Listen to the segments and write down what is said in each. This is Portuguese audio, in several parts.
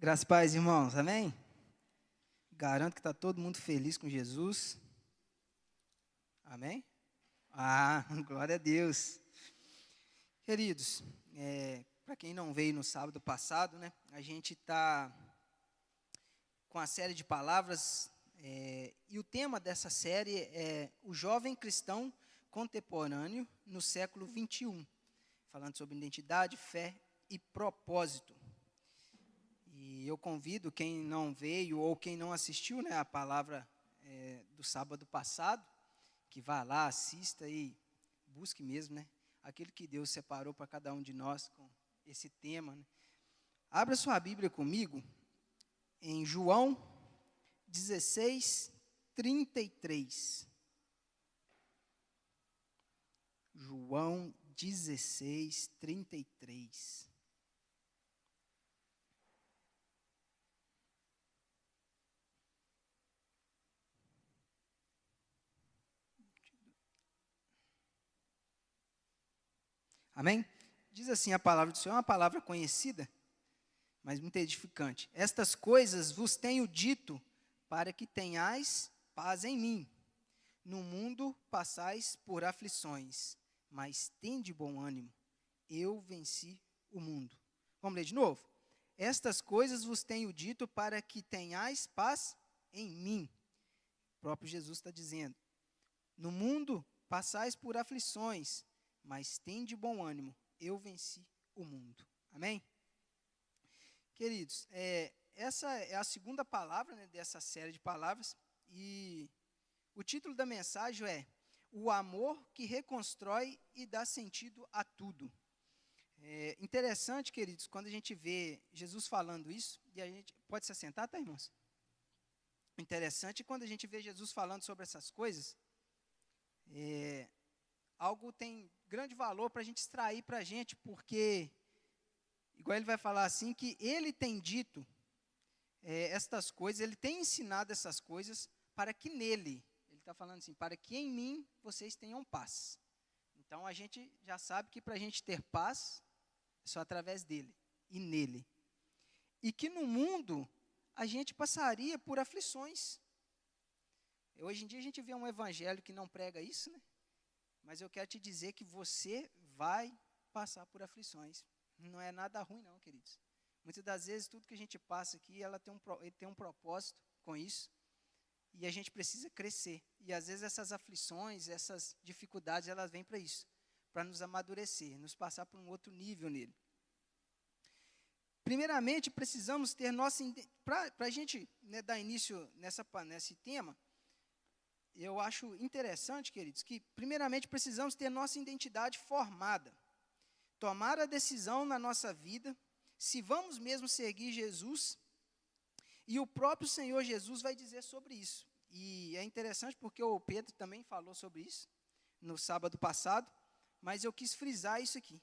Graças a paz, irmãos, amém? Garanto que está todo mundo feliz com Jesus. Amém? Glória a Deus. Queridos, para quem não veio no sábado passado, né, a gente está com a série de palavras, e o tema dessa série é o jovem cristão contemporâneo no século 21, falando sobre identidade, fé e propósito. E eu convido quem não veio ou quem não assistiu, né, a palavra do sábado passado, que vá lá, assista e busque mesmo, né, aquilo que Deus separou para cada um de nós com esse tema, né. Abra sua Bíblia comigo em João 16, 33. João 16, 33. Amém? Diz assim a palavra do Senhor, é uma palavra conhecida, mas muito edificante. Estas coisas vos tenho dito para que tenhais paz em mim. No mundo passais por aflições, mas tende bom ânimo. Eu venci o mundo. Vamos ler de novo? Estas coisas vos tenho dito para que tenhais paz em mim. O próprio Jesus está dizendo. No mundo passais por aflições, mas tende bom ânimo, eu venci o mundo. Amém? Queridos, essa é a segunda palavra, né, dessa série de palavras, e o título da mensagem é O amor que reconstrói e dá sentido a tudo. É interessante, queridos, quando a gente vê Jesus falando isso, e a gente pode se assentar, tá, irmãos? Interessante quando a gente vê Jesus falando sobre essas coisas, algo tem grande valor para a gente extrair para a gente, porque, igual ele vai falar assim, que ele tem dito estas coisas, ele tem ensinado essas coisas para que nele, ele está falando assim, para que em mim vocês tenham paz. Então, a gente já sabe que para a gente ter paz, é só através dele e nele. E que no mundo, a gente passaria por aflições. Hoje em dia, a gente vê um evangelho que não prega isso, né? Mas eu quero te dizer que você vai passar por aflições. Não é nada ruim, não, queridos. Muitas das vezes, tudo que a gente passa aqui, ele tem um propósito com isso. E a gente precisa crescer. E, às vezes, essas aflições, essas dificuldades, elas vêm para isso. Para nos amadurecer, nos passar por um outro nível nele. Primeiramente, precisamos ter para a gente, né, dar início nesse tema, eu acho interessante, queridos, que primeiramente precisamos ter nossa identidade formada. Tomar a decisão na nossa vida, se vamos mesmo seguir Jesus, e o próprio Senhor Jesus vai dizer sobre isso. E é interessante porque o Pedro também falou sobre isso no sábado passado, mas eu quis frisar isso aqui,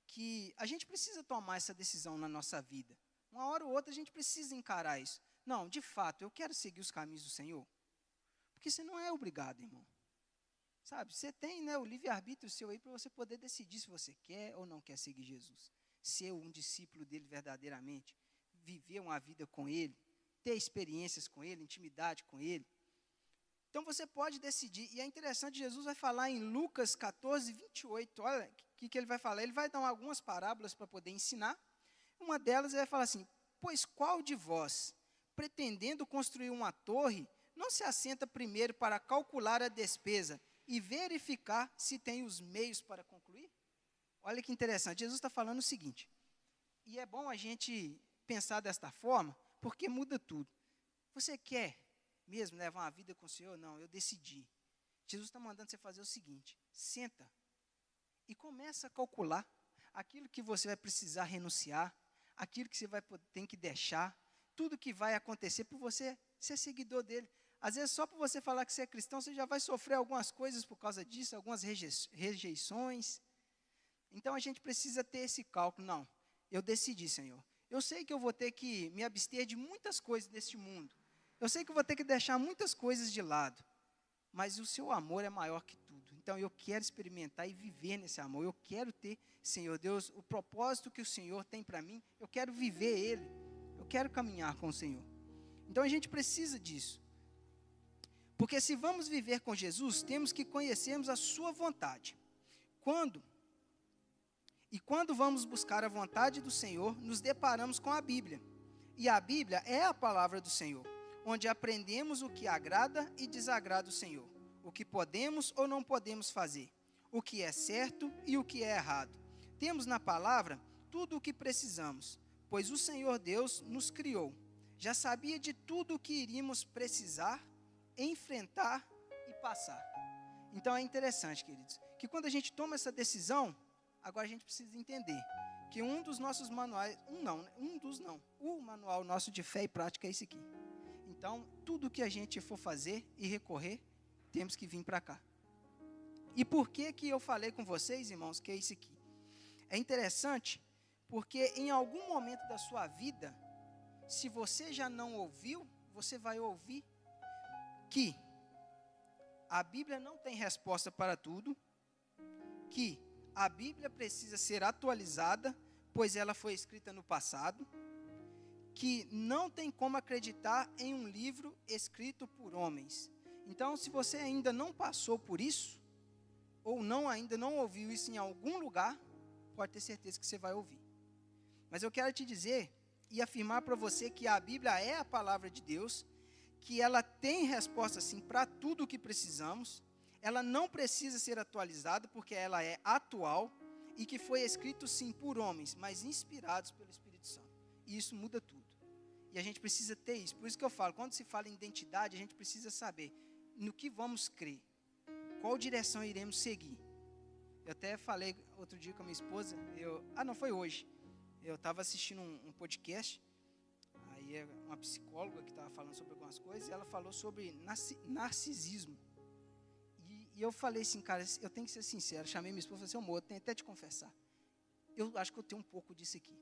que a gente precisa tomar essa decisão na nossa vida. Uma hora ou outra a gente precisa encarar isso. Não, de fato, eu quero seguir os caminhos do Senhor. Porque você não é obrigado, irmão. Sabe, você tem, né, o livre-arbítrio seu aí para você poder decidir se você quer ou não quer seguir Jesus. Ser um discípulo dele verdadeiramente. Viver uma vida com ele. Ter experiências com ele, intimidade com ele. Então você pode decidir. E é interessante, Jesus vai falar em Lucas 14, 28. Olha o que ele vai falar. Ele vai dar algumas parábolas para poder ensinar. Uma delas ele vai falar assim, pois qual de vós, pretendendo construir uma torre, não se assenta primeiro para calcular a despesa e verificar se tem os meios para concluir? Olha que interessante, Jesus está falando o seguinte, e é bom a gente pensar desta forma, porque muda tudo. Você quer mesmo levar uma vida com o Senhor? Não, eu decidi. Jesus está mandando você fazer o seguinte, senta e começa a calcular aquilo que você vai precisar renunciar, aquilo que você tem que deixar, tudo que vai acontecer por você ser seguidor dele. Às vezes, só por você falar que você é cristão, você já vai sofrer algumas coisas por causa disso, algumas rejeições. Então, a gente precisa ter esse cálculo. Não, eu decidi, Senhor. Eu sei que eu vou ter que me abster de muitas coisas deste mundo. Eu sei que eu vou ter que deixar muitas coisas de lado. Mas o seu amor é maior que tudo. Então, eu quero experimentar e viver nesse amor. Eu quero ter, Senhor Deus, o propósito que o Senhor tem para mim. Eu quero viver ele. Eu quero caminhar com o Senhor. Então a gente precisa disso. Porque se vamos viver com Jesus, temos que conhecermos a sua vontade. Quando vamos buscar a vontade do Senhor, nos deparamos com a Bíblia. E a Bíblia é a palavra do Senhor, onde aprendemos o que agrada e desagrada o Senhor, o que podemos ou não podemos fazer, o que é certo e o que é errado. Temos na palavra tudo o que precisamos, pois o Senhor Deus nos criou. Já sabia de tudo o que iríamos precisar, enfrentar e passar. Então é interessante, queridos, que quando a gente toma essa decisão, agora a gente precisa entender que um dos nossos manuais, o manual nosso de fé e prática é esse aqui. Então, tudo que a gente for fazer e recorrer, temos que vir para cá. E por que eu falei com vocês, irmãos, que é isso aqui? É interessante, porque em algum momento da sua vida, se você já não ouviu, você vai ouvir que a Bíblia não tem resposta para tudo, que a Bíblia precisa ser atualizada, pois ela foi escrita no passado, que não tem como acreditar em um livro escrito por homens. Então, se você ainda não passou por isso, ou ainda não ouviu isso em algum lugar, pode ter certeza que você vai ouvir. Mas eu quero te dizer e afirmar para você que a Bíblia é a palavra de Deus, que ela tem resposta sim para tudo o que precisamos. Ela não precisa ser atualizada porque ela é atual e que foi escrito sim por homens, mas inspirados pelo Espírito Santo. E isso muda tudo. E a gente precisa ter isso. Por isso que eu falo, quando se fala em identidade, a gente precisa saber no que vamos crer, qual direção iremos seguir. Eu até falei outro dia com a minha esposa, não foi hoje, eu estava assistindo um podcast, aí é uma psicóloga que estava falando sobre algumas coisas, e ela falou sobre narcisismo. E eu falei assim, cara, eu tenho que ser sincero, chamei minha esposa e falei assim, amor, eu tenho até te confessar, eu acho que eu tenho um pouco disso aqui.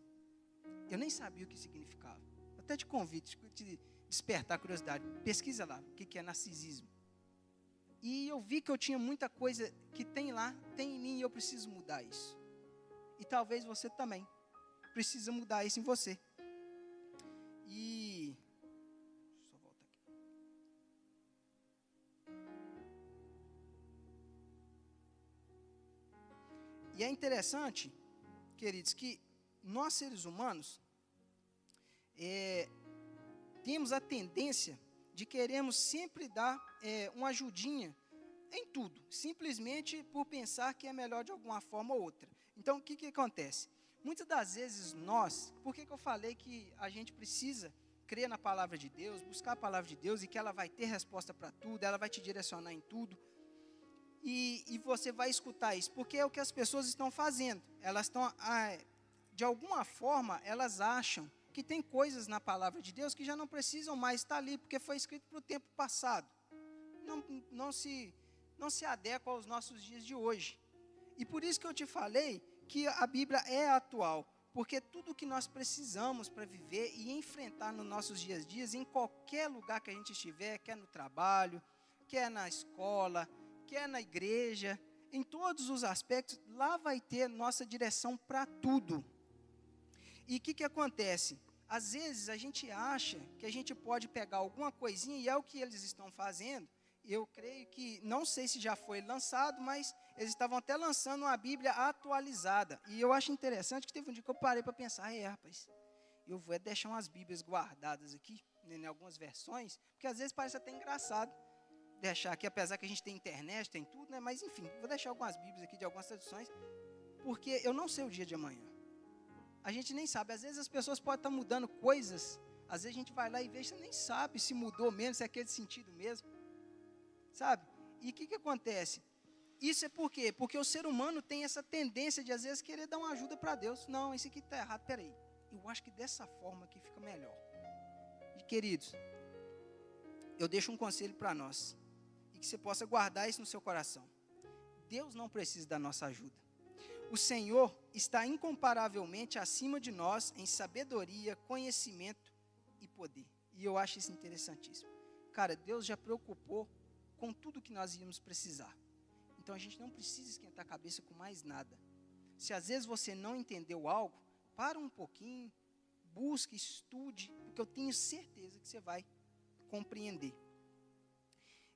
Eu nem sabia o que significava. Eu até te convido, te despertar a curiosidade, pesquisa lá, o que é narcisismo. E eu vi que eu tinha muita coisa que tem lá, tem em mim, e eu preciso mudar isso. E talvez você também precisa mudar isso em você. E só voltar aqui. E é interessante, queridos, que nós seres humanos temos a tendência de queremos sempre dar uma ajudinha em tudo, simplesmente por pensar que é melhor de alguma forma ou outra. Então, o que acontece? Muitas das vezes por que eu falei que a gente precisa crer na palavra de Deus, buscar a palavra de Deus e que ela vai ter resposta para tudo, ela vai te direcionar em tudo, e você vai escutar isso, porque é o que as pessoas estão fazendo. Elas estão, de alguma forma, elas acham que tem coisas na palavra de Deus que já não precisam mais estar ali, porque foi escrito para o tempo passado. Não se adequa aos nossos dias de hoje. E por isso que eu te falei que a Bíblia é atual, porque tudo que nós precisamos para viver e enfrentar nos nossos dias a dias, em qualquer lugar que a gente estiver, quer no trabalho, quer na escola, quer na igreja, em todos os aspectos, lá vai ter nossa direção para tudo. E o que acontece? Às vezes a gente acha que a gente pode pegar alguma coisinha, e é o que eles estão fazendo. Eu creio que, não sei se já foi lançado, mas eles estavam até lançando uma Bíblia atualizada. E eu acho interessante que teve um dia que eu parei para pensar, rapaz, eu vou deixar umas Bíblias guardadas aqui, em algumas versões, porque às vezes parece até engraçado deixar aqui, apesar que a gente tem internet, tem tudo, né? Mas enfim, vou deixar algumas Bíblias aqui de algumas traduções, porque eu não sei o dia de amanhã. A gente nem sabe, às vezes as pessoas podem estar mudando coisas, às vezes a gente vai lá e vê, você nem sabe se mudou mesmo, se é aquele sentido mesmo, sabe? E o que acontece? Isso é por quê? Porque o ser humano tem essa tendência de às vezes querer dar uma ajuda para Deus. Não, isso aqui está errado, peraí, eu acho que dessa forma aqui fica melhor. E queridos, eu deixo um conselho para nós, e que você possa guardar isso no seu coração. Deus não precisa da nossa ajuda. O Senhor está incomparavelmente acima de nós em sabedoria, conhecimento e poder. E eu acho isso interessantíssimo. Cara, Deus já preocupou com tudo que nós íamos precisar. Então a gente não precisa esquentar a cabeça com mais nada. Se às vezes você não entendeu algo, para um pouquinho, busque, estude, porque eu tenho certeza que você vai compreender.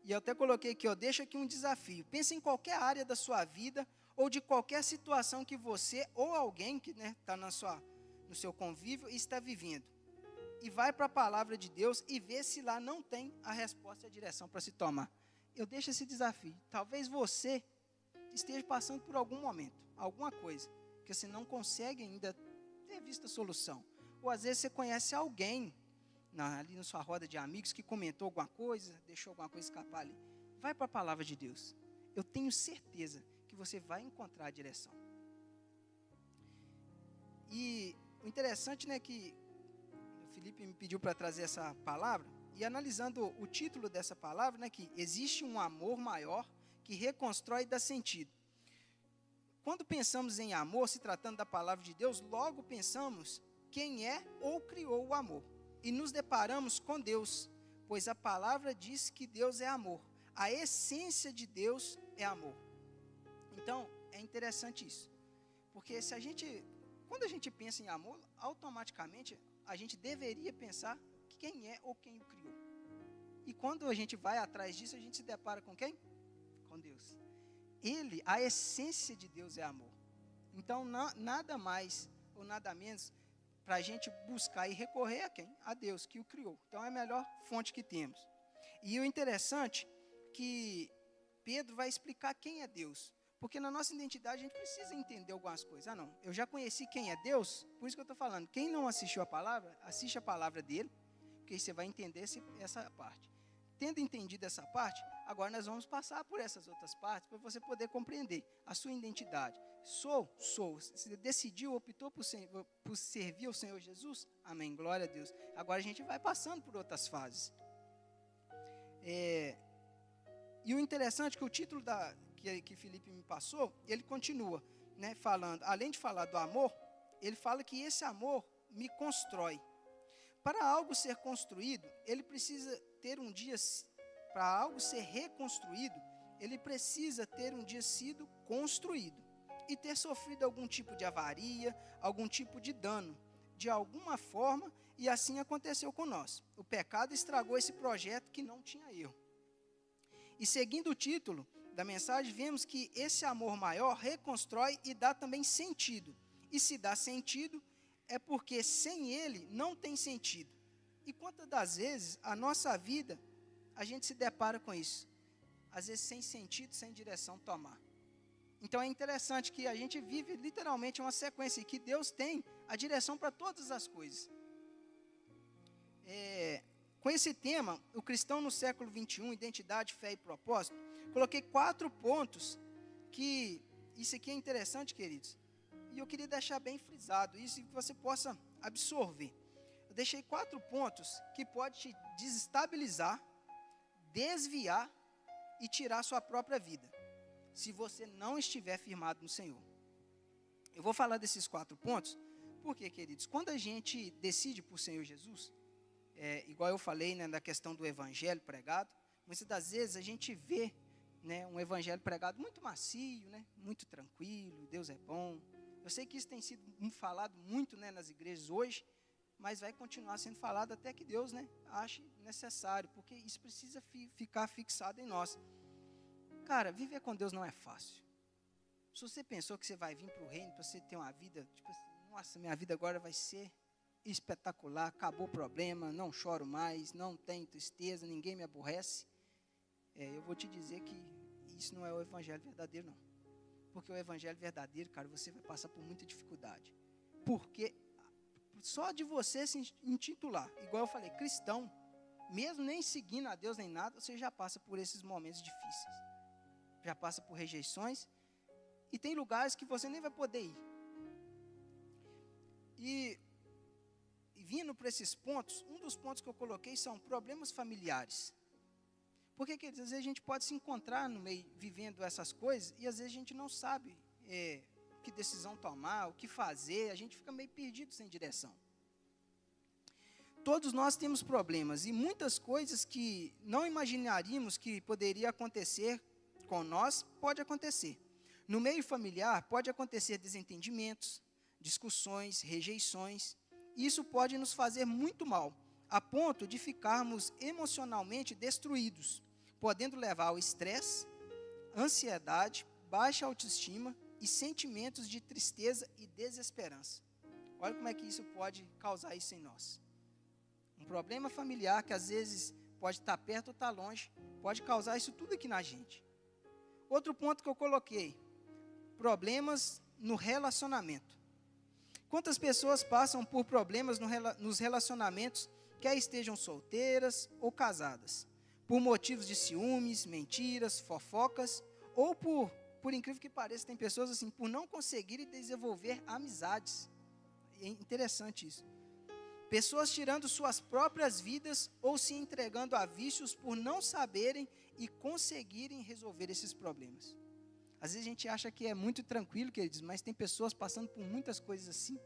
E eu até coloquei aqui, deixa aqui um desafio. Pensa em qualquer área da sua vida ou de qualquer situação que você ou alguém que está no seu convívio está vivendo. E vai para a palavra de Deus e vê se lá não tem a resposta e a direção para se tomar. Eu deixo esse desafio. Talvez você esteja passando por algum momento, alguma coisa, que você não consegue ainda ter visto a solução. Ou às vezes você conhece alguém ali na sua roda de amigos que comentou alguma coisa, deixou alguma coisa escapar ali. Vai para a palavra de Deus. Eu tenho certeza que você vai encontrar a direção. E o interessante, né, que o Felipe me pediu para trazer essa palavra, e analisando o título dessa palavra, né, que existe um amor maior que reconstrói e dá sentido. Quando pensamos em amor, se tratando da palavra de Deus, logo pensamos quem é ou criou o amor. E nos deparamos com Deus, pois a palavra diz que Deus é amor. A essência de Deus é amor. Então, é interessante isso. Porque quando a gente pensa em amor, automaticamente a gente deveria pensar quem é ou quem o criou. E quando a gente vai atrás disso, a gente se depara com quem? Com Deus. A essência de Deus é amor. Então, nada mais ou nada menos para a gente buscar e recorrer a quem? A Deus, que o criou. Então, é a melhor fonte que temos. E o interessante é que Pedro vai explicar quem é Deus. Porque na nossa identidade a gente precisa entender algumas coisas. Não, eu já conheci quem é Deus, por isso que eu estou falando. Quem não assistiu a palavra, assiste a palavra dele, porque aí você vai entender essa parte. Tendo entendido essa parte, agora nós vamos passar por essas outras partes, para você poder compreender a sua identidade. Sou. Você decidiu, optou por servir ao Senhor Jesus? Amém, glória a Deus. Agora a gente vai passando por outras fases. E o interessante é que o título que Felipe me passou, ele continua, né, falando, além de falar do amor, ele fala que esse amor me constrói. Para algo ser construído, ele precisa ter um dia, para algo ser reconstruído, ele precisa ter um dia sido construído e ter sofrido algum tipo de avaria, algum tipo de dano, de alguma forma, e assim aconteceu com nós. O pecado estragou esse projeto que não tinha erro. E seguindo o título da mensagem, vemos que esse amor maior reconstrói e dá também sentido. E se dá sentido, é porque sem ele não tem sentido. E quantas das vezes a nossa vida, a gente se depara com isso. Às vezes sem sentido, sem direção tomar. Então é interessante que a gente vive literalmente uma sequência, que Deus tem a direção para todas as coisas. Com esse tema, o cristão no século 21, identidade, fé e propósito, coloquei 4 pontos que, isso aqui é interessante, queridos, e eu queria deixar bem frisado isso e que você possa absorver. Eu deixei 4 pontos que pode te desestabilizar, desviar e tirar a sua própria vida, se você não estiver firmado no Senhor. Eu vou falar desses 4 pontos, porque, queridos, quando a gente decide por Senhor Jesus, igual eu falei, né, da questão do evangelho pregado, muitas das vezes a gente vê, né, um evangelho pregado muito macio, né, muito tranquilo, Deus é bom. Eu sei que isso tem sido falado muito, né, nas igrejas hoje, mas vai continuar sendo falado até que Deus, né, ache necessário, porque isso precisa ficar fixado em nós. Cara, viver com Deus não é fácil. Se você pensou que você vai vir para o reino para você ter uma vida, tipo assim, nossa, minha vida agora vai ser espetacular, acabou o problema, não choro mais, não tenho tristeza, ninguém me aborrece. Eu vou te dizer que isso não é o evangelho verdadeiro, não. Porque o evangelho verdadeiro, cara, você vai passar por muita dificuldade. Porque só de você se intitular, igual eu falei, cristão, mesmo nem seguindo a Deus nem nada, você já passa por esses momentos difíceis. Já passa por rejeições. E tem lugares que você nem vai poder ir. E vindo para esses pontos, um dos pontos que eu coloquei são problemas familiares. Porque às vezes a gente pode se encontrar no meio, vivendo essas coisas, e às vezes a gente não sabe que decisão tomar, o que fazer, a gente fica meio perdido sem direção. Todos nós temos problemas, e muitas coisas que não imaginaríamos que poderia acontecer com nós, pode acontecer. No meio familiar, pode acontecer desentendimentos, discussões, rejeições, e isso pode nos fazer muito mal, a ponto de ficarmos emocionalmente destruídos, podendo levar ao estresse, ansiedade, baixa autoestima e sentimentos de tristeza e desesperança. Olha como é que isso pode causar isso em nós. Um problema familiar que às vezes pode estar perto ou estar longe, pode causar isso tudo aqui na gente. Outro ponto que eu coloquei, problemas no relacionamento. Quantas pessoas passam por problemas nos relacionamentos, quer estejam solteiras ou casadas, por motivos de ciúmes, mentiras, fofocas, ou por incrível que pareça, tem pessoas assim, por não conseguirem desenvolver amizades. É interessante isso. Pessoas tirando suas próprias vidas ou se entregando a vícios por não saberem e conseguirem resolver esses problemas. Às vezes a gente acha que é muito tranquilo, queridos, mas tem pessoas passando por muitas coisas assim,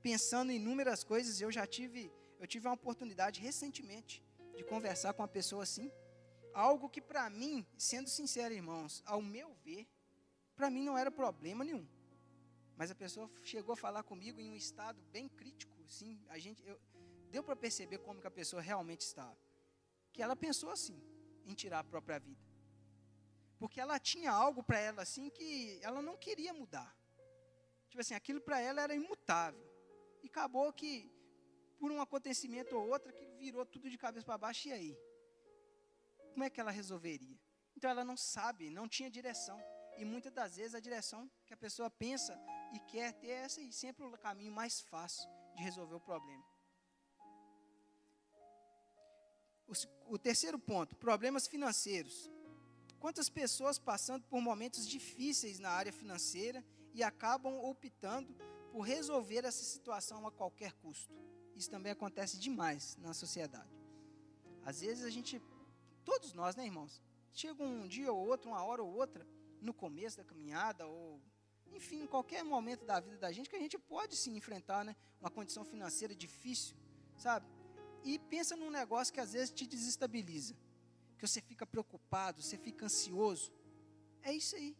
pensando em inúmeras coisas. Eu tive uma oportunidade recentemente de conversar com uma pessoa assim, algo que para mim, sendo sincero, irmãos, ao meu ver, para mim não era problema nenhum. Mas a pessoa chegou a falar comigo em um estado bem crítico, assim, deu para perceber como que a pessoa realmente estava. Que ela pensou assim, em tirar a própria vida. Porque ela tinha algo para ela assim que ela não queria mudar. Tipo assim, aquilo para ela era imutável. E acabou que, por um acontecimento ou outro, que virou tudo de cabeça para baixo, e aí? Como é que ela resolveria? Então ela não sabe, não tinha direção. E muitas das vezes a direção que a pessoa pensa e quer ter é essa aí, sempre o caminho mais fácil de resolver o problema. O terceiro ponto, problemas financeiros. Quantas pessoas passando por momentos difíceis na área financeira e acabam optando por resolver essa situação a qualquer custo? Isso também acontece demais na sociedade. Às vezes todos nós, né, irmãos? Chega um dia ou outro, uma hora ou outra, no começo da caminhada, ou enfim, em qualquer momento da vida da gente, que a gente pode sim enfrentar, né, uma condição financeira difícil, sabe? E pensa num negócio que às vezes te desestabiliza, que você fica preocupado, você fica ansioso. É isso aí.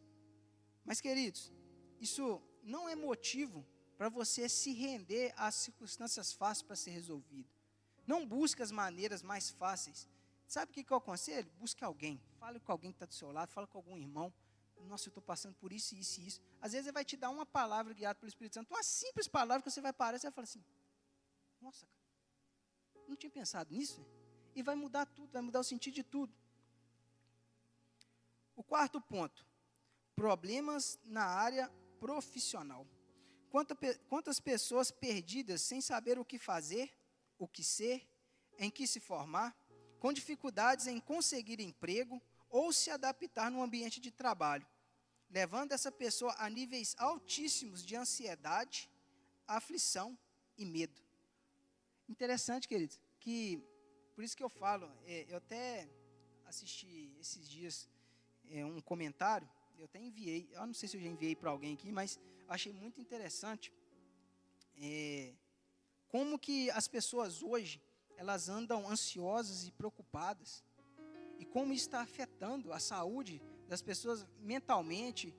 Mas, queridos, isso não é motivo para você se render às circunstâncias fáceis para ser resolvido. Não busque as maneiras mais fáceis. Sabe o que eu aconselho? Busque alguém. Fale com alguém que está do seu lado, fale com algum irmão. Nossa, eu estou passando por isso, isso e isso. Às vezes ele vai te dar uma palavra guiada pelo Espírito Santo, uma simples palavra que você vai parar e você vai falar assim, nossa, cara, não tinha pensado nisso? E vai mudar tudo, vai mudar o sentido de tudo. O quarto ponto, problemas na área profissional. Quantas pessoas perdidas sem saber o que fazer, o que ser, em que se formar, com dificuldades em conseguir emprego ou se adaptar no ambiente de trabalho, levando essa pessoa a níveis altíssimos de ansiedade, aflição e medo. Interessante, queridos, que por isso que eu falo, eu até assisti esses dias um comentário, eu até enviei, eu não sei se eu já enviei para alguém aqui, mas achei muito interessante como que as pessoas hoje, elas andam ansiosas e preocupadas, e como isso está afetando a saúde das pessoas mentalmente.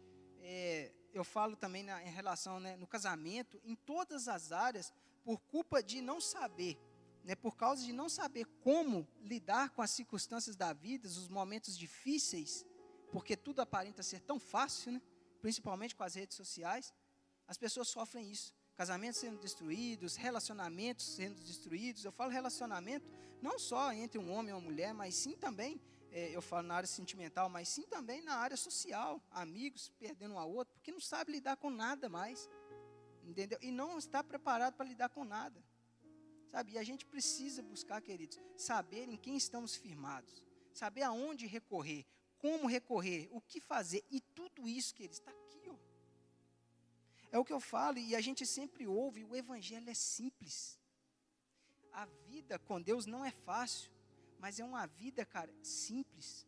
Eu falo também em relação, né, no casamento, em todas as áreas, por culpa de não saber, né, por causa de não saber como lidar com as circunstâncias da vida, os momentos difíceis, porque tudo aparenta ser tão fácil, né, principalmente com as redes sociais, as pessoas sofrem isso. Casamentos sendo destruídos, relacionamentos sendo destruídos. Eu falo relacionamento não só entre um homem e uma mulher, mas sim também, eu falo na área sentimental, mas sim também na área social. Amigos perdendo um ao outro, porque não sabe lidar com nada mais. Entendeu? E não está preparado para lidar com nada. Sabe? E a gente precisa buscar, queridos, saber em quem estamos firmados. Saber aonde recorrer, como recorrer, o que fazer. E tudo isso, queridos, está aqui, ó. É o que eu falo, e a gente sempre ouve, o evangelho é simples. A vida com Deus não é fácil, mas é uma vida, cara, simples.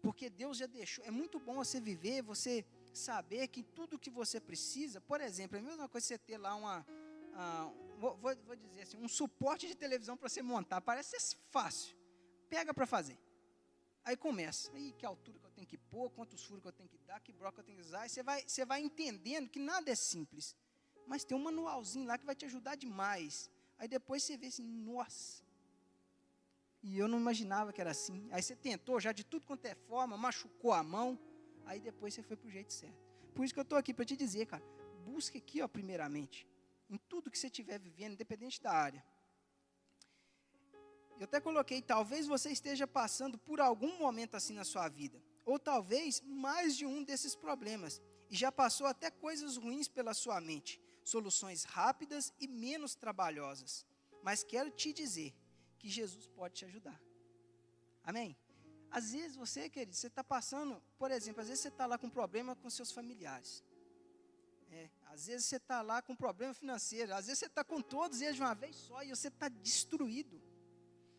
Porque Deus já deixou, é muito bom você viver, você saber que tudo que você precisa, por exemplo, é a mesma coisa você ter lá vou dizer assim, um suporte de televisão para você montar, parece ser fácil, pega para fazer. Aí começa, aí que altura que eu tenho que pôr, quantos furos que eu tenho que dar, que broca eu tenho que usar, e você vai entendendo que nada é simples, mas tem um manualzinho lá que vai te ajudar demais. Aí depois você vê assim, nossa, E eu não imaginava que era assim. Aí você tentou já de tudo quanto é forma, machucou a mão, aí depois você foi para o jeito certo. Por isso que eu estou aqui para te dizer, cara, busque aqui, ó, primeiramente, em tudo que você estiver vivendo, independente da área. Eu até coloquei, talvez você esteja passando por algum momento assim na sua vida, ou talvez mais de um desses problemas, e já passou até coisas ruins pela sua mente, soluções rápidas e menos trabalhosas. Mas quero te dizer que Jesus pode te ajudar. Amém? Às vezes você, querido, você está passando, por exemplo, às vezes você está lá com problema com seus familiares. Às vezes você está lá com problema financeiro, às vezes você está com todos eles de uma vez só e você está destruído.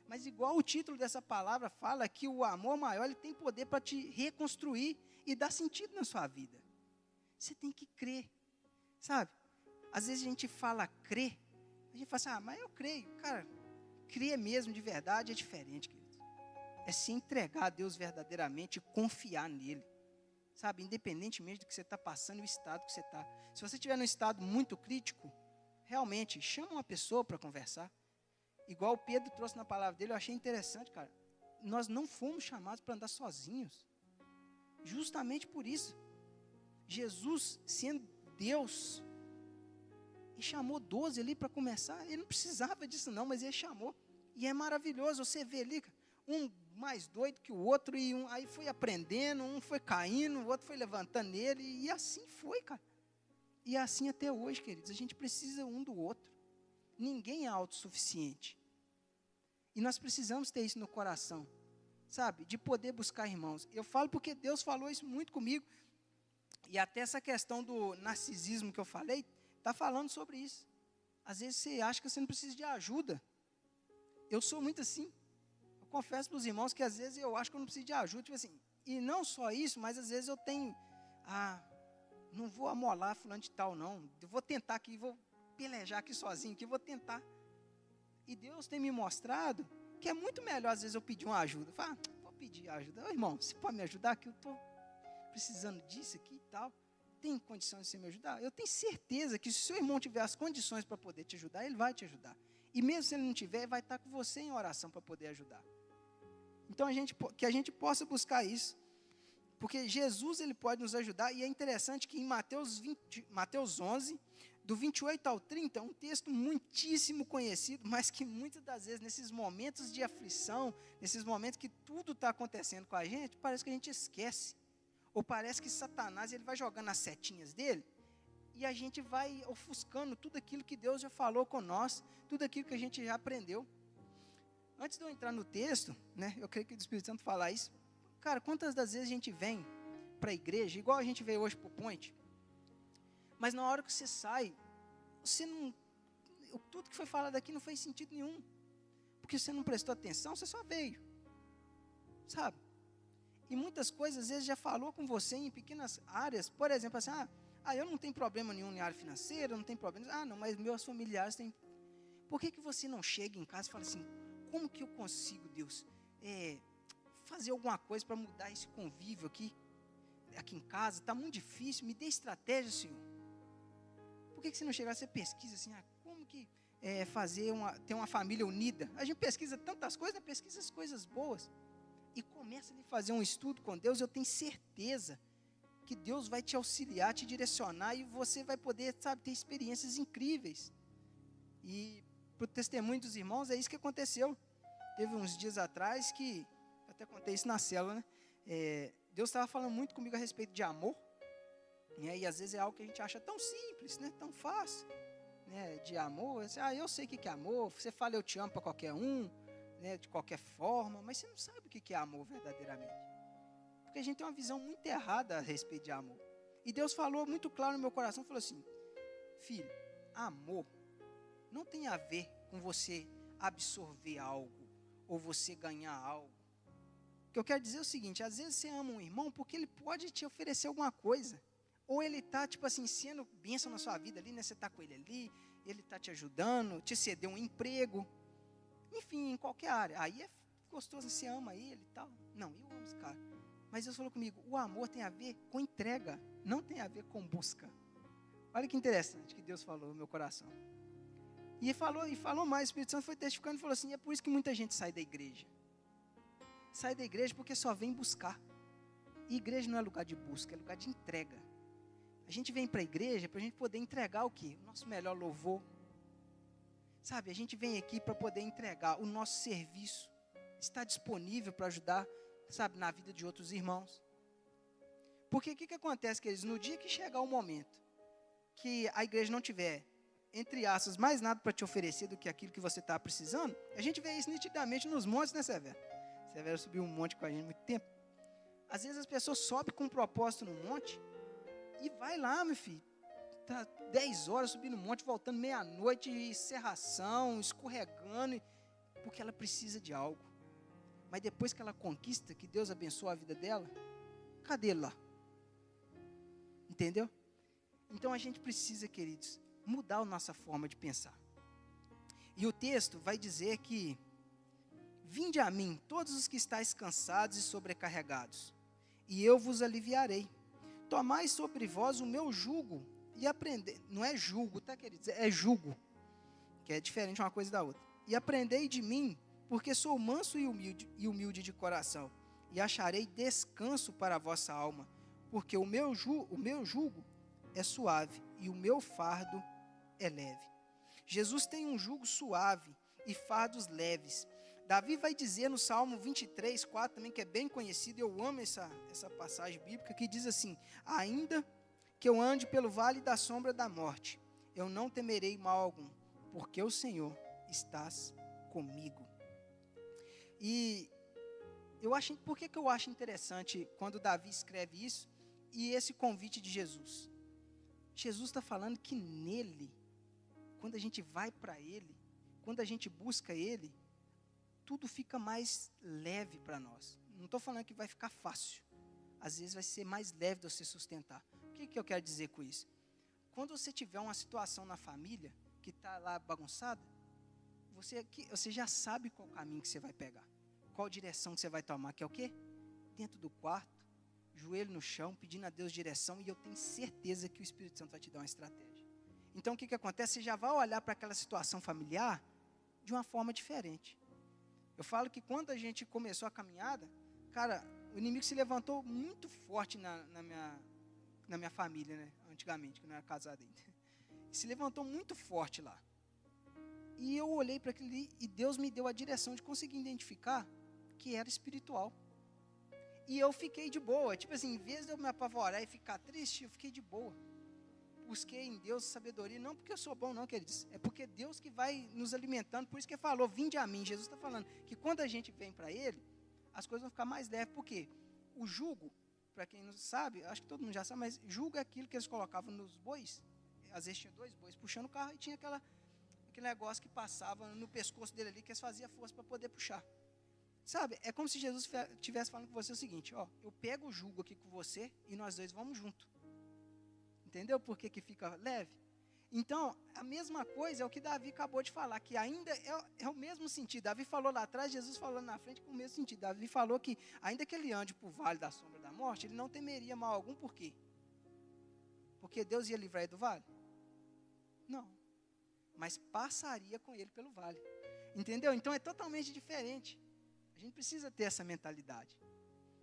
Mas igual o título dessa palavra fala que o amor maior, ele tem poder para te reconstruir e dar sentido na sua vida. Você tem que crer, sabe? Às vezes a gente fala crer, a gente fala assim, mas eu creio. Cara, crer mesmo de verdade é diferente, querido. É se entregar a Deus verdadeiramente e confiar nele. Sabe, independentemente do que você está passando e o estado que você está. Se você estiver num estado muito crítico, realmente, chama uma pessoa para conversar. Igual o Pedro trouxe na palavra dele, eu achei interessante, cara. Nós não fomos chamados para andar sozinhos. Justamente por isso. Jesus, sendo Deus, ele chamou 12 ali para começar. Ele não precisava disso não, mas ele chamou. E é maravilhoso, você vê ali, um mais doido que o outro, e aí foi aprendendo, um foi caindo, o outro foi levantando nele, e assim foi, cara. E assim até hoje, queridos, a gente precisa um do outro. Ninguém é autossuficiente. E nós precisamos ter isso no coração, sabe? De poder buscar irmãos. Eu falo porque Deus falou isso muito comigo. E até essa questão do narcisismo que eu falei, está falando sobre isso. Às vezes você acha que você não precisa de ajuda. Eu sou muito assim. Eu confesso para os irmãos que às vezes eu acho que eu não preciso de ajuda. Tipo assim, e não só isso, mas às vezes eu tenho, não vou amolar fulano de tal não. Eu vou tentar aqui, vou pelejar aqui sozinho, que vou tentar. E Deus tem me mostrado que é muito melhor às vezes eu pedir uma ajuda. Fala, vou pedir ajuda. Ô, irmão, você pode me ajudar que eu estou precisando disso aqui e tal. Tem condições de você me ajudar? Eu tenho certeza que se o seu irmão tiver as condições para poder te ajudar, ele vai te ajudar. E mesmo se ele não tiver, vai estar com você em oração para poder ajudar. Então, que a gente possa buscar isso. Porque Jesus, ele pode nos ajudar. E é interessante que em Mateus 11, do 28 ao 30, um texto muitíssimo conhecido, mas que muitas das vezes, nesses momentos de aflição, nesses momentos que tudo está acontecendo com a gente, parece que a gente esquece. Ou parece que Satanás, ele vai jogando as setinhas dele, e a gente vai ofuscando tudo aquilo que Deus já falou com nós, tudo aquilo que a gente já aprendeu. Antes de eu entrar no texto, eu creio que o Espírito Santo falar isso. Cara, quantas das vezes a gente vem para a igreja, igual a gente veio hoje para o Point, mas na hora que você sai, tudo que foi falado aqui não fez sentido nenhum, porque você não prestou atenção, você só veio, sabe? E muitas coisas, às vezes, já falou com você em pequenas áreas, por exemplo, assim, eu não tenho problema nenhum na área financeira, eu não tenho problema, não, mas meus familiares têm. Por que você não chega em casa e fala assim, como que eu consigo, Deus, fazer alguma coisa para mudar esse convívio aqui em casa, está muito difícil, me dê estratégia, Senhor. Por que você não chega, você pesquisa assim, como que ter uma família unida? A gente pesquisa tantas coisas, pesquisa as coisas boas, e começa a fazer um estudo com Deus, eu tenho certeza que Deus vai te auxiliar, te direcionar, e você vai poder, sabe, ter experiências incríveis. E para o testemunho dos irmãos, é isso que aconteceu. Teve uns dias atrás que, eu até contei isso na célula, Deus estava falando muito comigo a respeito de amor, e às vezes é algo que a gente acha tão simples, tão fácil, de amor. Eu sei o que é amor, você fala eu te amo para qualquer um, de qualquer forma, mas você não sabe o que é amor verdadeiramente, porque a gente tem uma visão muito errada a respeito de amor. E Deus falou muito claro no meu coração, falou assim, filho, amor não tem a ver com você absorver algo, ou você ganhar algo. O que eu quero dizer é o seguinte, às vezes você ama um irmão porque ele pode te oferecer alguma coisa, ou ele está, tipo assim, sendo bênção na sua vida ali, você está com ele ali, ele está te ajudando, te ceder um emprego, enfim, em qualquer área. Aí é gostoso, você ama ele e tal. Não, eu amo esse cara. Mas Deus falou comigo, o amor tem a ver com entrega, não tem a ver com busca. Olha que interessante que Deus falou no meu coração. E falou mais, o Espírito Santo foi testificando e falou assim, é por isso que muita gente sai da igreja. sai da igreja porque só vem buscar. E igreja não é lugar de busca, é lugar de entrega. A gente vem para a igreja para a gente poder entregar o quê? O nosso melhor louvor. Sabe, a gente vem aqui para poder entregar o nosso serviço. Está disponível para ajudar, sabe, na vida de outros irmãos. Porque o que acontece, queridos? No dia que chegar o momento que a igreja não tiver, entre aspas, mais nada para te oferecer do que aquilo que você está precisando, a gente vê isso nitidamente nos montes, né, Severo? Severo subiu um monte com a gente há muito tempo. Às vezes as pessoas sobem com um propósito no monte e vai lá, meu filho, tá 10 horas subindo um monte, voltando meia-noite, serração, escorregando, porque ela precisa de algo. Mas depois que ela conquista, que Deus abençoa a vida dela, cadê ele lá? Entendeu? Então a gente precisa, queridos, mudar a nossa forma de pensar. E o texto vai dizer que: vinde a mim, todos os que estáis cansados e sobrecarregados, e eu vos aliviarei. Tomai sobre vós o meu jugo e aprendei. Não é jugo, tá, queridos? É jugo, que é diferente uma coisa da outra. E aprendei de mim, porque sou manso e humilde de coração, e acharei descanso para a vossa alma, porque o meu jugo é suave e o meu fardo é leve. Jesus tem um jugo suave e fardos leves. Davi vai dizer no Salmo 23, 4 também, que é bem conhecido, eu amo essa passagem bíblica, que diz assim: ainda que eu ande pelo vale da sombra da morte, eu não temerei mal algum, porque o Senhor estás comigo. E por que eu acho interessante quando Davi escreve isso e esse convite de Jesus? Jesus está falando que nele, quando a gente vai para ele, quando a gente busca ele, tudo fica mais leve para nós. Não estou falando que vai ficar fácil. Às vezes vai ser mais leve de você sustentar. O que eu quero dizer com isso? Quando você tiver uma situação na família que está lá bagunçada, você já sabe qual caminho que você vai pegar. Qual direção que você vai tomar, que é o quê? Dentro do quarto, joelho no chão, pedindo a Deus direção, e eu tenho certeza que o Espírito Santo vai te dar uma estratégia. Então o que acontece? Você já vai olhar para aquela situação familiar de uma forma diferente. Eu falo que quando a gente começou a caminhada, cara, o inimigo se levantou muito forte na minha família, né? Antigamente, que eu não era casado ainda. Se levantou muito forte lá. E eu olhei para aquilo ali e Deus me deu a direção de conseguir identificar que era espiritual. E eu fiquei de boa. Tipo assim, em vez de eu me apavorar e ficar triste, eu fiquei de boa. Busquei em Deus sabedoria, não porque eu sou bom não, queridos, é porque Deus que vai nos alimentando. Por isso que ele falou, vinde a mim. Jesus está falando que quando a gente vem para ele, as coisas vão ficar mais leves. Por quê? O jugo, para quem não sabe, acho que todo mundo já sabe, mas jugo é aquilo que eles colocavam nos bois. Às vezes tinha 2 bois puxando o carro e tinha aquele negócio que passava no pescoço dele ali, que eles faziam força para poder puxar. Sabe, é como se Jesus estivesse falando com você o seguinte: ó, eu pego o jugo aqui com você e nós dois vamos junto. Entendeu por que fica leve? Então, a mesma coisa é o que Davi acabou de falar, que ainda é o mesmo sentido. Davi falou lá atrás, Jesus falando na frente com o mesmo sentido. Davi falou que ainda que ele ande por vale da sombra da morte, ele não temeria mal algum. Por quê? Porque Deus ia livrar ele do vale? Não. Mas passaria com ele pelo vale. Entendeu? Então é totalmente diferente. A gente precisa ter essa mentalidade.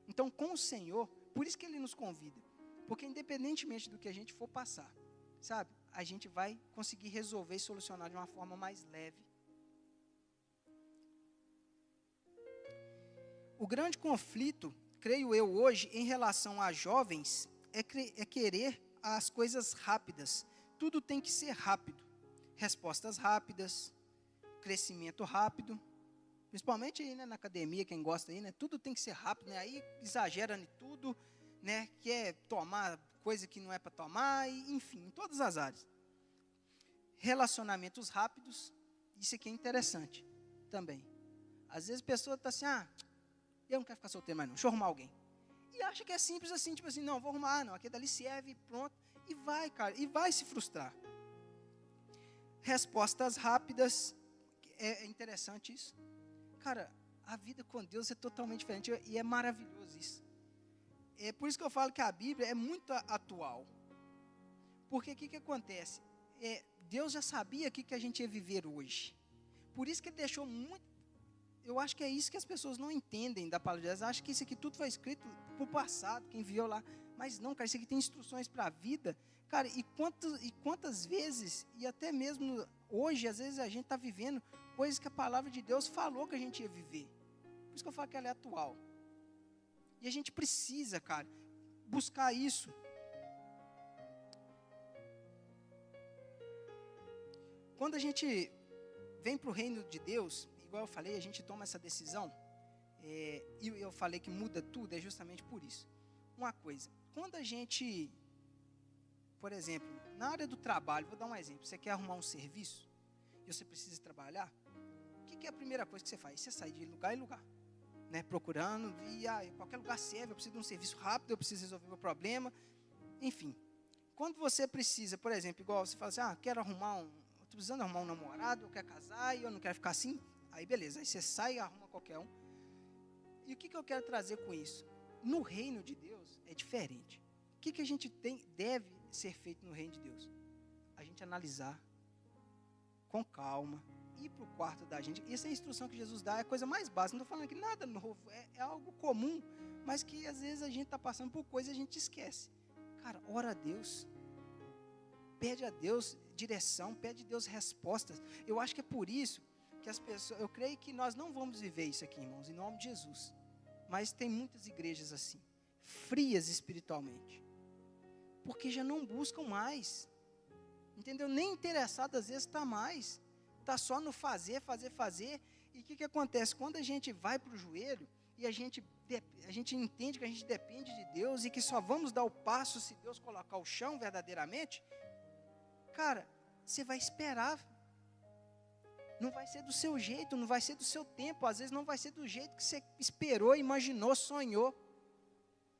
Então, com o Senhor, por isso que Ele nos convida. Porque independentemente do que a gente for passar, sabe, a gente vai conseguir resolver e solucionar de uma forma mais leve. O grande conflito, creio eu hoje, em relação a jovens, é querer as coisas rápidas. Tudo tem que ser rápido. Respostas rápidas, crescimento rápido. Principalmente aí, né, na academia, quem gosta aí, né, tudo tem que ser rápido, né, aí exagera em tudo, né, quer tomar coisa que não é para tomar, e, enfim, em todas as áreas. Relacionamentos rápidos, isso aqui é interessante também. Às vezes a pessoa está assim, eu não quero ficar solteiro mais não, deixa eu arrumar alguém. E acha que é simples assim, tipo assim, não, vou arrumar, não, aquele dali serve, pronto, e vai, cara, e vai se frustrar. Respostas rápidas, é interessante isso. Cara, a vida com Deus é totalmente diferente e é maravilhoso isso. É por isso que eu falo que a Bíblia é muito atual. Porque o que acontece? Deus já sabia o que a gente ia viver hoje. Por isso que Ele deixou muito... eu acho que é isso que as pessoas não entendem da palavra de Deus. Acham que isso aqui tudo foi escrito para o passado, quem viveu lá. Mas não, cara, isso aqui tem instruções para a vida. Cara, e quantas vezes, e até mesmo hoje, às vezes a gente está vivendo coisas que a palavra de Deus falou que a gente ia viver. Por isso que eu falo que ela é atual. E a gente precisa, cara, buscar isso. Quando a gente vem para o reino de Deus, igual eu falei, a gente toma essa decisão, e eu falei que muda tudo, é justamente por isso. Uma coisa, quando a gente, por exemplo, na área do trabalho, vou dar um exemplo, você quer arrumar um serviço, e você precisa trabalhar, o que é a primeira coisa que você faz? Você sai de lugar em lugar, né, procurando, e qualquer lugar serve, eu preciso de um serviço rápido, eu preciso resolver meu problema, enfim. Quando você precisa, por exemplo, igual você fala assim, quero arrumar estou precisando arrumar um namorado, eu quero casar, e eu não quero ficar assim, aí beleza, aí você sai e arruma qualquer um. E o que eu quero trazer com isso? No reino de Deus é diferente. O que a gente deve ser feito no reino de Deus? A gente analisar com calma, ir para o quarto da gente. Essa é a instrução que Jesus dá, é a coisa mais básica. Não estou falando que nada novo, é algo comum, mas que às vezes a gente está passando por coisas e a gente esquece. Cara, ora a Deus, pede a Deus direção, pede a Deus respostas. Eu acho que é por isso que as pessoas, eu creio que nós não vamos viver isso aqui, irmãos, em nome de Jesus. Mas tem muitas igrejas assim, frias espiritualmente, porque já não buscam mais, entendeu? Nem interessado às vezes está mais, está só no fazer, e o que acontece? Quando a gente vai para o joelho, e a gente entende que a gente depende de Deus, e que só vamos dar o passo se Deus colocar o chão verdadeiramente, cara, você vai esperar, não vai ser do seu jeito, não vai ser do seu tempo, às vezes não vai ser do jeito que você esperou, imaginou, sonhou,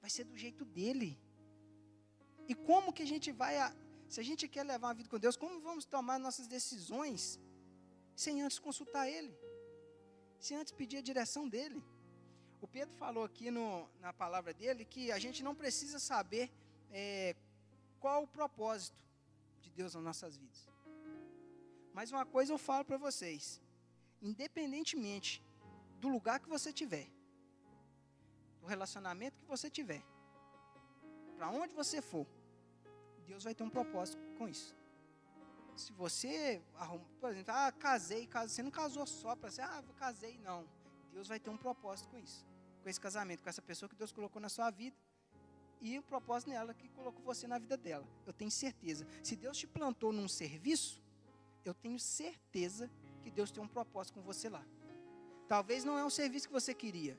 vai ser do jeito dele. E como que a gente vai, se a gente quer levar uma vida com Deus, como vamos tomar nossas decisões, sem antes consultar Ele, sem antes pedir a direção dEle? O Pedro falou aqui na palavra dele, que a gente não precisa saber qual o propósito de Deus nas nossas vidas. Mas uma coisa eu falo para vocês, independentemente do lugar que você tiver, do relacionamento que você tiver, para onde você for, Deus vai ter um propósito com isso. Se você arruma, por exemplo, casei, você não casou só para ser, casei, não. Deus vai ter um propósito com isso, com esse casamento, com essa pessoa que Deus colocou na sua vida, e o propósito nela que colocou você na vida dela. Eu tenho certeza. Se Deus te plantou num serviço, eu tenho certeza que Deus tem um propósito com você lá. Talvez não é um serviço que você queria.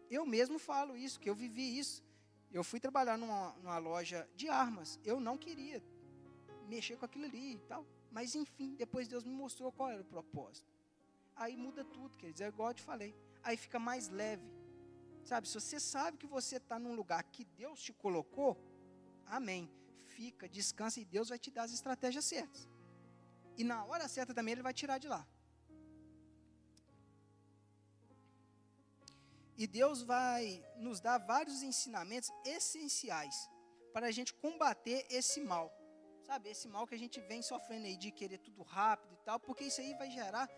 Eu mesmo falo isso, que eu vivi isso. Eu fui trabalhar numa loja de armas. Eu não queria mexer com aquilo ali e tal. Mas enfim, depois Deus me mostrou qual era o propósito. Aí muda tudo, quer dizer, igual eu te falei. Aí fica mais leve. Sabe, se você sabe que você está num lugar que Deus te colocou, amém. Fica, descansa e Deus vai te dar as estratégias certas. E na hora certa também Ele vai tirar de lá. E Deus vai nos dar vários ensinamentos essenciais para a gente combater esse mal. Sabe, esse mal que a gente vem sofrendo aí de querer tudo rápido e tal, porque isso aí vai gerar,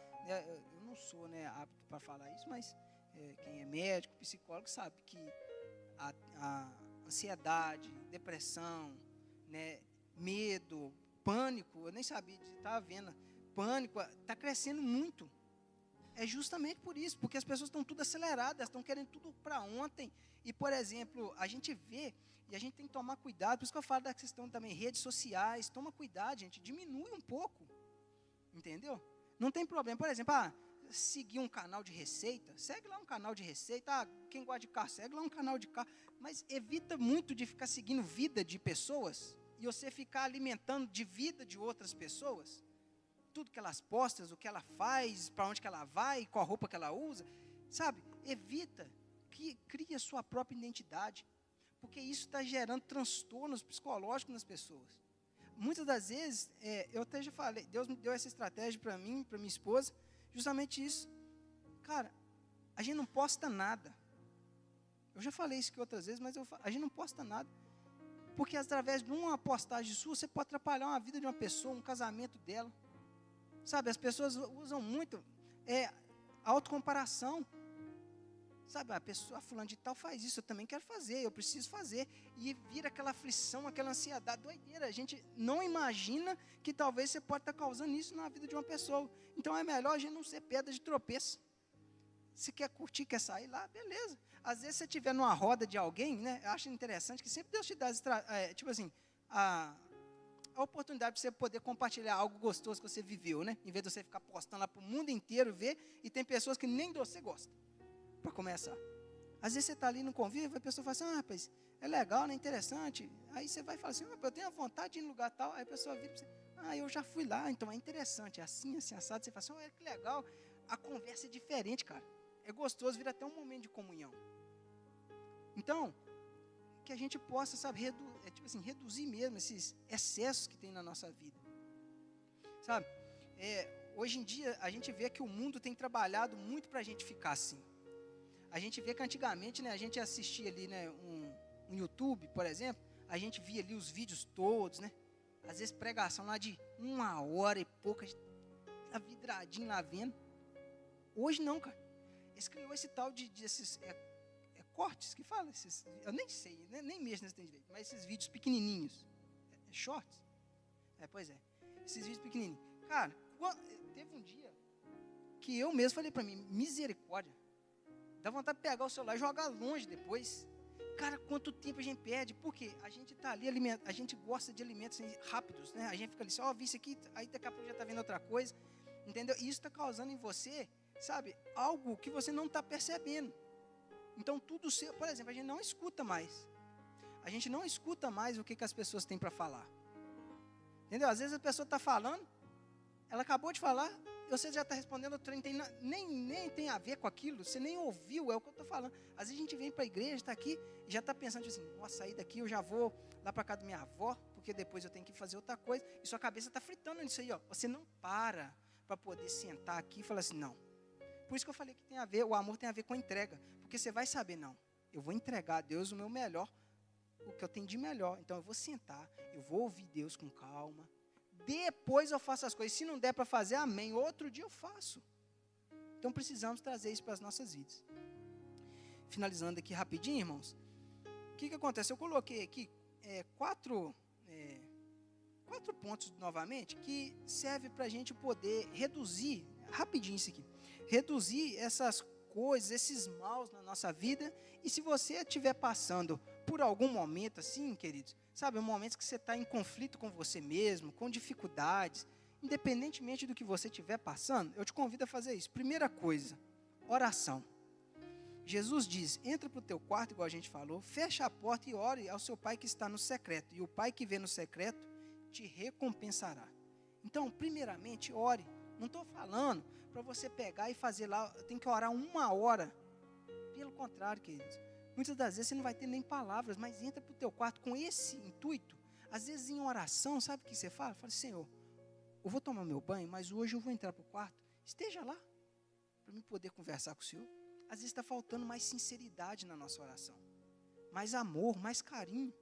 eu não sou apto para falar isso, mas quem é médico, psicólogo sabe que a ansiedade, depressão, medo, pânico, eu nem sabia, estava vendo, pânico, está crescendo muito. É justamente por isso, porque as pessoas estão tudo aceleradas, estão querendo tudo para ontem. E, por exemplo, a gente vê, e a gente tem que tomar cuidado, por isso que eu falo da questão também, redes sociais, toma cuidado, gente, diminui um pouco, entendeu? Não tem problema, por exemplo, seguir um canal de receita, segue lá um canal de receita, quem gosta de carro, segue lá um canal de carro, mas evita muito de ficar seguindo vida de pessoas, e você ficar alimentando de vida de outras pessoas, tudo que elas postam, o que ela faz, para onde que ela vai, qual roupa que ela usa, sabe? Evita, cria sua própria identidade, porque isso está gerando transtornos psicológicos nas pessoas. Muitas das vezes, eu até já falei, Deus me deu essa estratégia para mim, para minha esposa, justamente isso. Cara, a gente não posta nada. Eu já falei isso aqui outras vezes, mas a gente não posta nada. Porque através de uma postagem sua, você pode atrapalhar uma vida de uma pessoa, um casamento dela. Sabe, as pessoas usam muito autocomparação. Sabe, a pessoa, fulano de tal faz isso, eu também quero fazer, eu preciso fazer. E vira aquela aflição, aquela ansiedade, doideira. A gente não imagina que talvez você pode estar causando isso na vida de uma pessoa. Então é melhor a gente não ser pedra de tropeço. Se quer curtir, quer sair lá, beleza. Às vezes você estiver numa roda de alguém, né? Eu acho interessante que sempre Deus te dá, tipo assim, a oportunidade para você poder compartilhar algo gostoso que você viveu, né? Em vez de você ficar postando lá para o mundo inteiro ver, e tem pessoas que nem de você gostam. Para começar. Às vezes você está ali no convívio, a pessoa fala assim, rapaz, é legal, né, interessante. Aí você vai e fala assim, eu tenho a vontade de ir em lugar tal. Aí a pessoa vira para você, eu já fui lá, então é interessante, é assim, assim, assado. Você fala assim, que legal. A conversa é diferente, cara. É gostoso, vira até um momento de comunhão. Então, que a gente possa, sabe, reduzir mesmo esses excessos que tem na nossa vida. Sabe, hoje em dia, a gente vê que o mundo tem trabalhado muito para a gente ficar assim. A gente vê que antigamente, né, a gente assistia ali, né, um YouTube, por exemplo, a gente via ali os vídeos todos, né, às vezes pregação lá de 1 hora e pouca, a vidradinho lá vendo. Hoje não, cara. Eles criou esse tal desses cortes que fala, eu nem sei, né, nem mexo nesse tem direito, mas esses vídeos pequenininhos, shorts, pois é, esses vídeos pequenininhos. Cara, teve um dia que eu mesmo falei para mim, misericórdia, dá vontade de pegar o celular e jogar longe depois. Cara, quanto tempo a gente perde? Porque a gente está ali, a gente gosta de alimentos rápidos, né? A gente fica ali, só vi isso aqui, aí daqui a pouco já está vendo outra coisa, entendeu? E isso está causando em você, sabe, algo que você não está percebendo. Então, tudo seu, por exemplo, a gente não escuta mais. A gente não escuta mais o que as pessoas têm para falar. Entendeu? Às vezes a pessoa está falando, ela acabou de falar, você já está respondendo, o trem nem tem a ver com aquilo, você nem ouviu, é o que eu estou falando. Às vezes a gente vem para a igreja, está aqui, e já está pensando assim, nossa, sair daqui eu já vou lá para casa da minha avó, porque depois eu tenho que fazer outra coisa, e sua cabeça está fritando nisso aí, ó. Você não para poder sentar aqui e falar assim, não. Por isso que eu falei que tem a ver, o amor tem a ver com a entrega, porque você vai saber, não, eu vou entregar a Deus o meu melhor, o que eu tenho de melhor, então eu vou sentar, eu vou ouvir Deus com calma, depois eu faço as coisas. Se não der para fazer, amém. Outro dia eu faço. Então precisamos trazer isso para as nossas vidas. Finalizando aqui rapidinho, irmãos. O que acontece? Eu coloquei aqui 4 pontos novamente que servem para a gente poder reduzir, rapidinho isso aqui, reduzir essas coisas, esses maus na nossa vida. E se você estiver passando por algum momento assim, queridos, sabe, momentos que você está em conflito com você mesmo, com dificuldades, independentemente do que você estiver passando, eu te convido a fazer isso. Primeira coisa, oração. Jesus diz, entra para o teu quarto, igual a gente falou, fecha a porta e ore ao seu pai que está no secreto. E o pai que vê no secreto te recompensará. Então, primeiramente, ore. Não estou falando para você pegar e fazer lá, tem que orar 1 hora. Pelo contrário, queridos. Muitas das vezes você não vai ter nem palavras, mas entra para o teu quarto com esse intuito. Às vezes em oração, sabe o que você fala? Fala, Senhor, eu vou tomar meu banho, mas hoje eu vou entrar para o quarto. Esteja lá, para eu poder conversar com o Senhor. Às vezes está faltando mais sinceridade na nossa oração. Mais amor, mais carinho.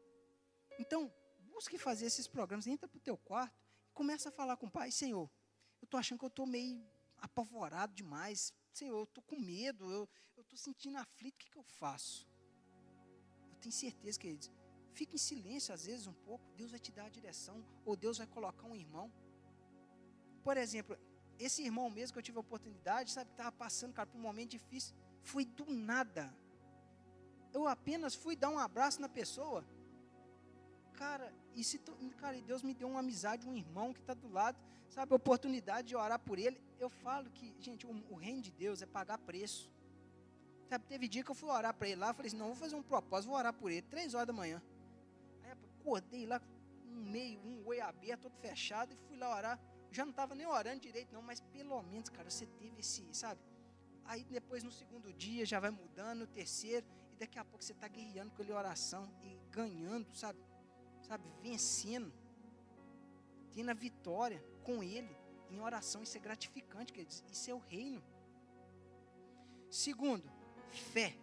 Então, busque fazer esses programas. Entra para o teu quarto e começa a falar com o Pai. Senhor, eu estou achando que eu estou meio apavorado demais. Senhor, eu estou com medo, eu estou sentindo aflito. O que eu faço? Tenho certeza, queridos, fica em silêncio às vezes um pouco, Deus vai te dar a direção, ou Deus vai colocar um irmão. Por exemplo, esse irmão mesmo que eu tive a oportunidade, sabe, que estava passando, cara, por um momento difícil, foi do nada. Eu apenas fui dar um abraço na pessoa, cara, e Deus me deu uma amizade, um irmão que está do lado, sabe, a oportunidade de orar por ele. Eu falo que, gente, o reino de Deus é pagar preço. Sabe, teve dia que eu fui orar para ele lá, eu falei assim, não, vou fazer um propósito, vou orar por ele, 3 horas da manhã. Aí acordei lá, um oi aberto, todo fechado, e fui lá orar. Já não estava nem orando direito não, mas pelo menos, cara, você teve esse, sabe? Aí depois no segundo dia já vai mudando, no terceiro, e daqui a pouco você está guerreando com ele oração, e ganhando, sabe, vencendo, tendo a vitória com ele, em oração. Isso é gratificante, queridos, isso é o reino. Segundo, fé.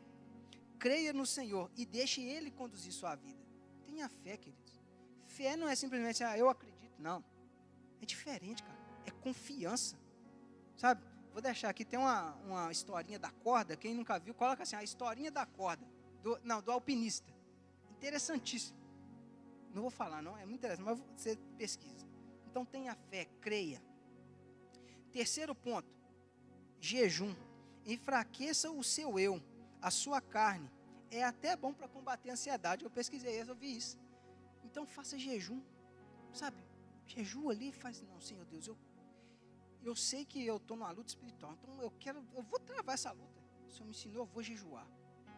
Creia no Senhor e deixe Ele conduzir sua vida. Tenha fé, queridos. Fé não é simplesmente, eu acredito, não. É diferente, cara. É confiança. Sabe? vou deixar aqui, tem uma historinha da corda, quem nunca viu, coloca assim, a historinha da corda, do alpinista. Interessantíssimo. Não vou falar não, é muito interessante, mas você pesquisa. Então tenha fé, creia. Terceiro ponto, jejum. Enfraqueça o seu eu, a sua carne. É até bom para combater a ansiedade. Eu pesquisei isso, eu vi isso. Então faça jejum, sabe? Jejum ali, faz, não, Senhor Deus, eu sei que eu estou numa luta espiritual, então eu vou travar essa luta. O Senhor me ensinou, eu vou jejuar.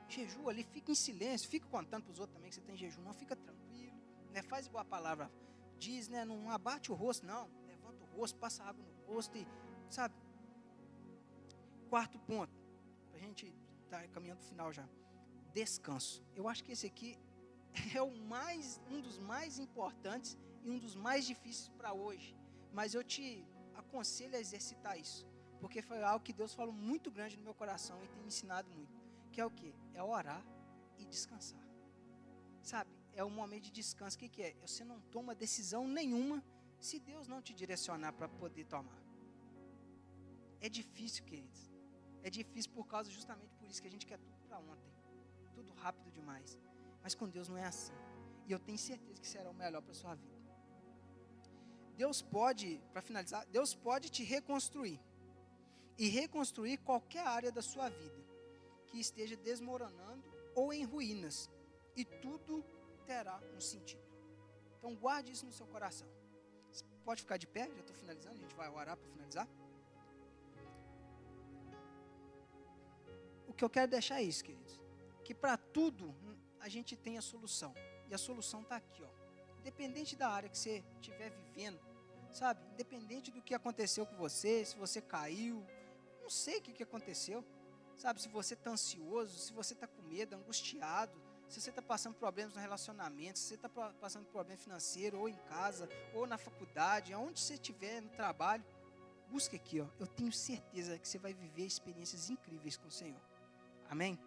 Jejua ali, fica em silêncio, fica contando para os outros também que você tem jejum, não, fica tranquilo, né? Faz igual a palavra diz, né? Não abate o rosto, não, levanta o rosto, passa água no rosto e, sabe? Quarto ponto, a gente está caminhando para o final já, descanso. Eu acho que esse aqui é um dos mais importantes e um dos mais difíceis para hoje, mas eu te aconselho a exercitar isso, porque foi algo que Deus falou muito grande no meu coração e tem me ensinado muito, que é o quê? É orar e descansar, sabe? É um momento de descanso. O que é? Você não toma decisão nenhuma se Deus não te direcionar para poder tomar. É difícil, queridos, é difícil justamente por isso que a gente quer tudo para ontem, tudo rápido demais, mas com Deus não é assim, e eu tenho certeza que será o melhor para a sua vida. Deus pode, para finalizar, Deus pode te reconstruir, e reconstruir qualquer área da sua vida, que esteja desmoronando ou em ruínas, e tudo terá um sentido. Então guarde isso no seu coração. Você pode ficar de pé, já estou finalizando, a gente vai orar para finalizar. O que eu quero deixar é isso, queridos, que para tudo a gente tem a solução, e a solução está aqui, ó. Independente da área que você estiver vivendo, sabe? Independente do que aconteceu com você, se você caiu, não sei o que aconteceu, sabe? Se você está ansioso, se você está com medo, angustiado, se você está passando problemas no relacionamento, se você está passando problema financeiro, ou em casa, ou na faculdade, aonde você estiver, no trabalho, busque aqui, ó. Eu tenho certeza que você vai viver experiências incríveis com o Senhor. Amém?